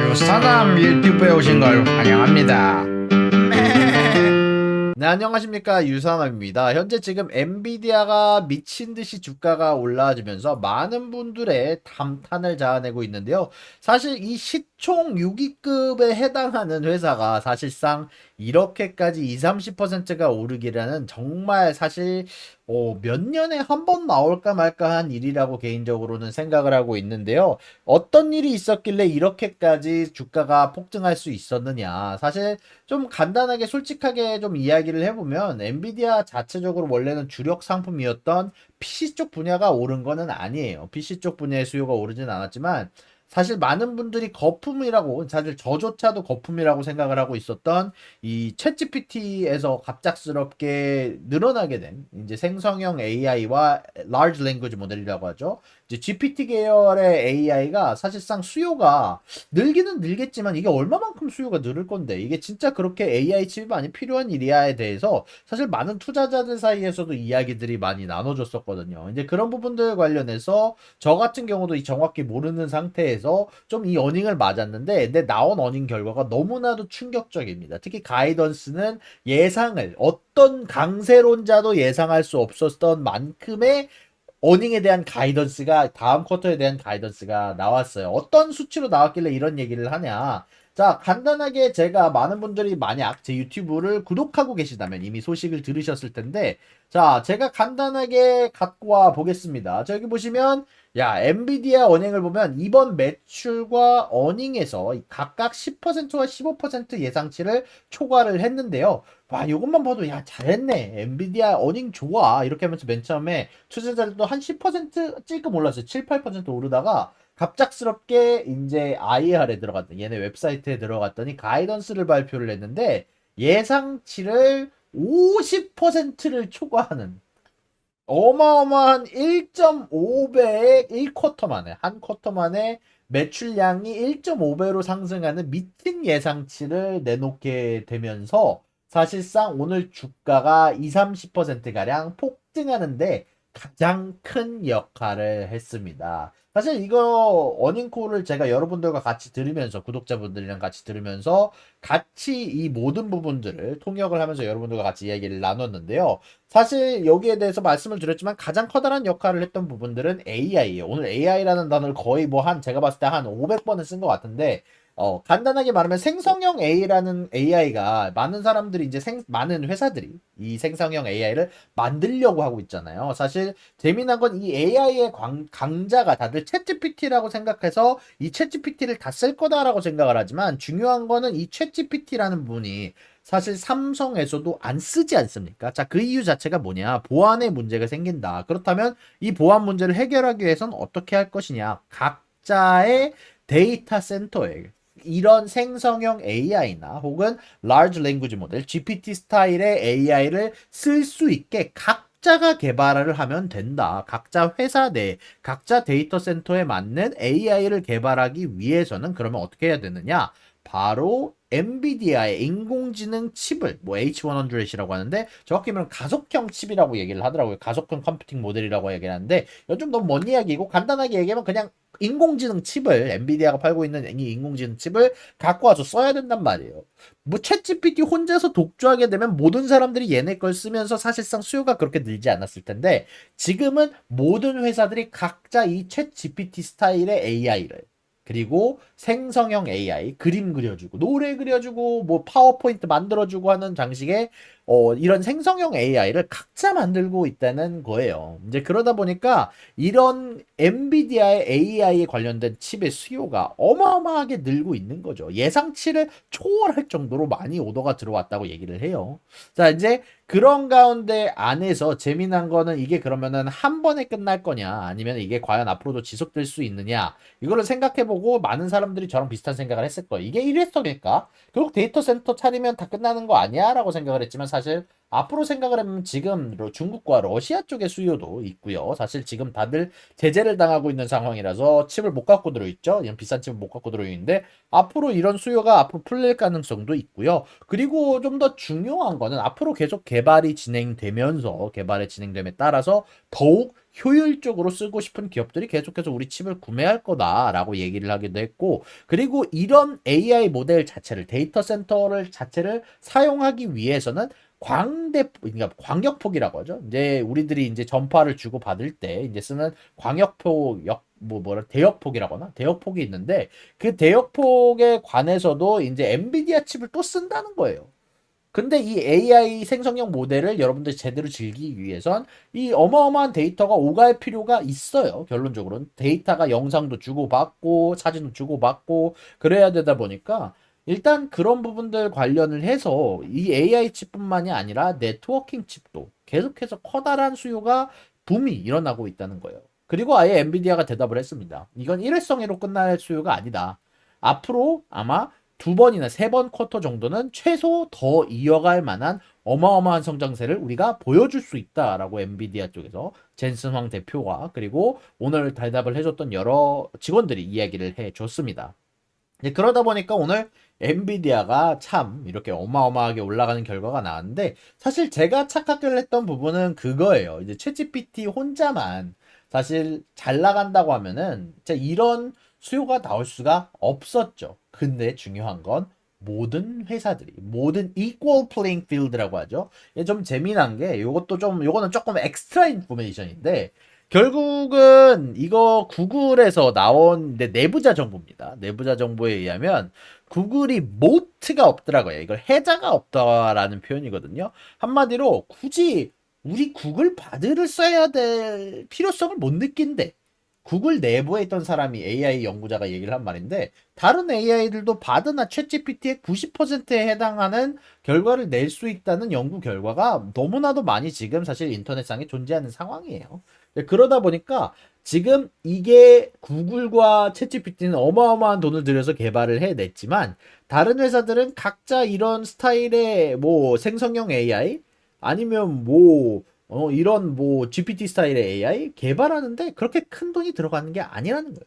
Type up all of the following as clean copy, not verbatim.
유사남 유튜브에 오신 걸 환영합니다. 네, 안녕하십니까. 유사남입니다. 현재 지금 엔비디아가 미친듯이 주가가 올라와주면서 많은 분들의 감탄을 자아내고 있는데요. 사실 이 시총 6위급에 해당하는 회사가 사실상 이렇게까지 20, 30%가 오르기라는 정말 사실 몇 년에 한 번 나올까 말까 한 일이라고 개인적으로는 생각을 하고 있는데요. 어떤 일이 있었길래 이렇게까지 주가가 폭등할 수 있었느냐. 사실 좀 간단하게 솔직하게 좀 이야기를 해보면 엔비디아 자체적으로 원래는 주력 상품이었던 PC 쪽 분야가 오른 거는 아니에요. PC 쪽 분야의 수요가 오르진 않았지만 사실 많은 분들이 거품이라고, 사실 저조차도 거품이라고 생각을 하고 있었던 이 챗GPT에서 갑작스럽게 늘어나게 된 이제 생성형 AI와 Large Language 모델이라고 하죠. 이제 GPT 계열의 AI가 사실상 수요가 늘기는 늘겠지만 이게 얼마만큼 수요가 늘을 건데 이게 진짜 그렇게 AI 칩이 많이 필요한 일이야에 대해서 사실 많은 투자자들 사이에서도 이야기들이 많이 나눠졌었거든요. 이제 그런 부분들 관련해서 저 같은 경우도 이 정확히 모르는 상태에서 좀 이 어닝을 맞았는데 근데 나온 어닝 결과가 너무나도 충격적입니다. 특히 가이던스는 예상을 어떤 강세론자도 예상할 수 없었던 만큼의 어닝에 대한 가이던스가 다음 쿼터에 대한 가이던스가 나왔어요. 어떤 수치로 나왔길래 이런 얘기를 하냐. 자, 간단하게 제가 많은 분들이 만약 제 유튜브를 구독하고 계시다면 이미 소식을 들으셨을 텐데 자, 제가 간단하게 갖고 와 보겠습니다. 저기 보시면 야, 엔비디아 어닝을 보면 이번 매출과 어닝에서 각각 10%와 15% 예상치를 초과를 했는데요. 와, 이것만 봐도 야, 잘했네. 엔비디아 어닝 좋아. 이렇게 하면서 맨 처음에 투자자들도 한 10% 찔끔 올랐어요. 7, 8% 오르다가 갑작스럽게 이제 IR에 들어갔더니 얘네 웹사이트에 들어갔더니 가이던스를 발표를 했는데 예상치를 50%를 초과하는 어마어마한 1.5배의 1쿼터 만에, 한 쿼터 만에 매출량이 1.5배로 상승하는 미친 예상치를 내놓게 되면서 사실상 오늘 주가가 20, 30%가량 폭등하는데 가장 큰 역할을 했습니다. 사실 이거 어닝콜을 제가 여러분들과 같이 들으면서 구독자분들이랑 같이 들으면서 같이 이 모든 부분들을 통역을 하면서 여러분들과 같이 이야기를 나눴는데요. 사실 여기에 대해서 말씀을 드렸지만 가장 커다란 역할을 했던 부분들은 AI예요. 오늘 AI라는 단어를 거의 뭐 한 제가 봤을 때 한 500번은 쓴 것 같은데 간단하게 말하면 생성형 A라는 AI가 많은 사람들이 이제 많은 회사들이 이 생성형 AI를 만들려고 하고 있잖아요. 사실 재미난 건 이 AI의 강자가 다들 챗GPT라고 생각해서 이 챗GPT를 다 쓸 거다라고 생각을 하지만 중요한 거는 이 챗GPT라는 분이 사실 삼성에서도 안 쓰지 않습니까? 자, 그 이유 자체가 뭐냐? 보안에 문제가 생긴다. 그렇다면 이 보안 문제를 해결하기 위해서는 어떻게 할 것이냐? 각자의 데이터 센터에 이런 생성형 AI나 혹은 Large Language Model, GPT 스타일의 AI를 쓸 수 있게 각자가 개발을 하면 된다. 각자 회사 내, 각자 데이터 센터에 맞는 AI를 개발하기 위해서는 그러면 어떻게 해야 되느냐? 바로 엔비디아의 인공지능 칩을 뭐 H100이라고 하는데 정확히 말하면 가속형 칩이라고 얘기를 하더라고요. 가속형 컴퓨팅 모델이라고 얘기를 하는데 이건 좀 너무 먼 이야기고 간단하게 얘기하면 그냥 인공지능 칩을 엔비디아가 팔고 있는 이 인공지능 칩을 갖고 와서 써야 된단 말이에요. 뭐 챗GPT 혼자서 독주하게 되면 모든 사람들이 얘네 걸 쓰면서 사실상 수요가 그렇게 늘지 않았을 텐데 지금은 모든 회사들이 각자 이 챗GPT 스타일의 AI를 그리고 생성형 AI, 그림 그려주고, 노래 그려주고, 뭐 파워포인트 만들어주고 하는 장식의 이런 생성형 AI를 각자 만들고 있다는 거예요. 이제 그러다 보니까 이런 엔비디아의 AI에 관련된 칩의 수요가 어마어마하게 늘고 있는 거죠. 예상치를 초월할 정도로 많이 오더가 들어왔다고 얘기를 해요. 자, 이제 그런 가운데 안에서 재미난 거는 이게 그러면은 한 번에 끝날 거냐, 아니면 이게 과연 앞으로도 지속될 수 있느냐, 이거를 생각해보고 많은 사람들이 저랑 비슷한 생각을 했을 거예요. 이게 일회성일까? 결국 데이터 센터 차리면 다 끝나는 거 아니야? 라고 생각을 했지만 사실 앞으로 생각을 하면 지금 중국과 러시아 쪽의 수요도 있고요. 사실 지금 다들 제재를 당하고 있는 상황이라서 칩을 못 갖고 들어있죠. 이런 비싼 칩을 못 갖고 들어있는데 앞으로 이런 수요가 앞으로 풀릴 가능성도 있고요. 그리고 좀 더 중요한 거는 앞으로 계속 개발이 진행되면서 개발이 진행됨에 따라서 더욱 효율적으로 쓰고 싶은 기업들이 계속해서 우리 칩을 구매할 거다라고 얘기를 하기도 했고, 그리고 이런 AI 모델 자체를 데이터 센터를 자체를 사용하기 위해서는 그러니까 광역폭이라고 하죠. 이제 우리들이 이제 전파를 주고 받을 때 이제 쓰는 광역폭 대역폭이라고 하나? 대역폭이 있는데 그 대역폭에 관해서도 이제 엔비디아 칩을 또 쓴다는 거예요. 근데 이 AI 생성형 모델을 여러분들이 제대로 즐기기 위해선 이 어마어마한 데이터가 오갈 필요가 있어요. 결론적으로는 데이터가 영상도 주고받고 사진도 주고받고 그래야 되다 보니까 일단 그런 부분들 관련을 해서 이 AI 칩뿐만이 아니라 네트워킹 칩도 계속해서 커다란 수요가 붐이 일어나고 있다는 거예요. 그리고 아예 엔비디아가 대답을 했습니다. 이건 일회성으로 끝날 수요가 아니다. 앞으로 아마 2번이나 3번 쿼터 정도는 최소 더 이어갈 만한 어마어마한 성장세를 우리가 보여줄 수 있다라고 엔비디아 쪽에서 젠슨 황 대표와 그리고 오늘 대답을 해줬던 여러 직원들이 이야기를 해줬습니다. 그러다 보니까 오늘 엔비디아가 참 이렇게 어마어마하게 올라가는 결과가 나왔는데 사실 제가 착각을 했던 부분은 그거예요. 이제 챗GPT 혼자만 사실 잘 나간다고 하면은 진짜 이런 수요가 나올 수가 없었죠. 근데 중요한 건 모든 회사들이 모든 equal playing field라고 하죠. 이게 좀 재미난 게 요거는 조금 엑스트라 인포메이션인데 결국은 이거 구글에서 나온 내부자 정보입니다. 내부자 정보에 의하면 구글이 모트가 없더라고요. 이걸 해자가 없다라는 표현이거든요. 한마디로 굳이 우리 구글 바드를 써야 될 필요성을 못 느낀대. 구글 내부에 있던 사람이 AI 연구자가 얘기를 한 말인데 다른 AI들도 바드나 챗GPT의 90%에 해당하는 결과를 낼 수 있다는 연구 결과가 너무나도 많이 지금 사실 인터넷상에 존재하는 상황이에요. 그러다 보니까 지금 이게 구글과 챗GPT는 어마어마한 돈을 들여서 개발을 해냈지만 다른 회사들은 각자 이런 스타일의 뭐 생성형 AI 아니면 이런 GPT 스타일의 AI 개발하는데 그렇게 큰 돈이 들어가는 게 아니라는 거예요.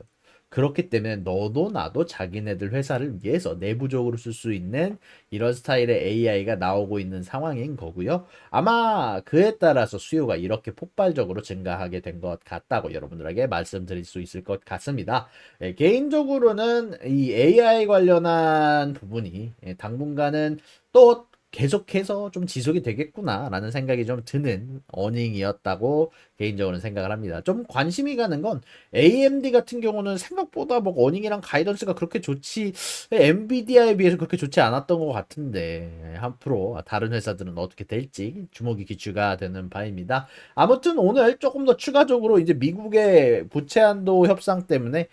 그렇기 때문에 너도 나도 자기네들 회사를 위해서 내부적으로 쓸 수 있는 이런 스타일의 AI가 나오고 있는 상황인 거고요. 아마 그에 따라서 수요가 이렇게 폭발적으로 증가하게 된 것 같다고 여러분들에게 말씀드릴 수 있을 것 같습니다. 개인적으로는 이 AI 관련한 부분이 당분간은 또 계속해서 좀 지속이 되겠구나라는 생각이 좀 드는 어닝이었다고 개인적으로는 생각을 합니다. 좀 관심이 가는 건 AMD 같은 경우는 생각보다 뭐 어닝이랑 가이던스가 그렇게 좋지 엔비디아에 비해서 그렇게 좋지 않았던 것 같은데 앞으로 다른 회사들은 어떻게 될지 주목이 기추가 되는 바입니다. 아무튼 오늘 조금 더 추가적으로 이제 미국의 부채 한도 협상 때문에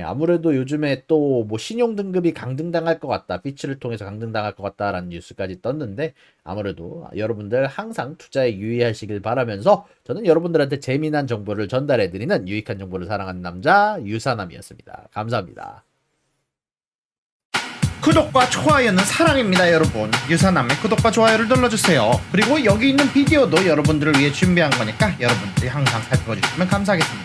아무래도 요즘에 또 뭐 신용 등급이 강등당할 것 같다. 피치를 통해서 강등당할 것 같다라는 뉴스까지 떴는데 아무래도 여러분들 항상 투자에 유의하시길 바라면서 저는 여러분들한테 재미난 정보를 전달해드리는 유익한 정보를 사랑하는 남자 유사남이었습니다. 감사합니다. 구독과 좋아요는 사랑입니다, 여러분. 유사남의 구독과 좋아요를 눌러주세요. 그리고 여기 있는 비디오도 여러분들을 위해 준비한 거니까 여러분들이 항상 살펴주시면 감사하겠습니다.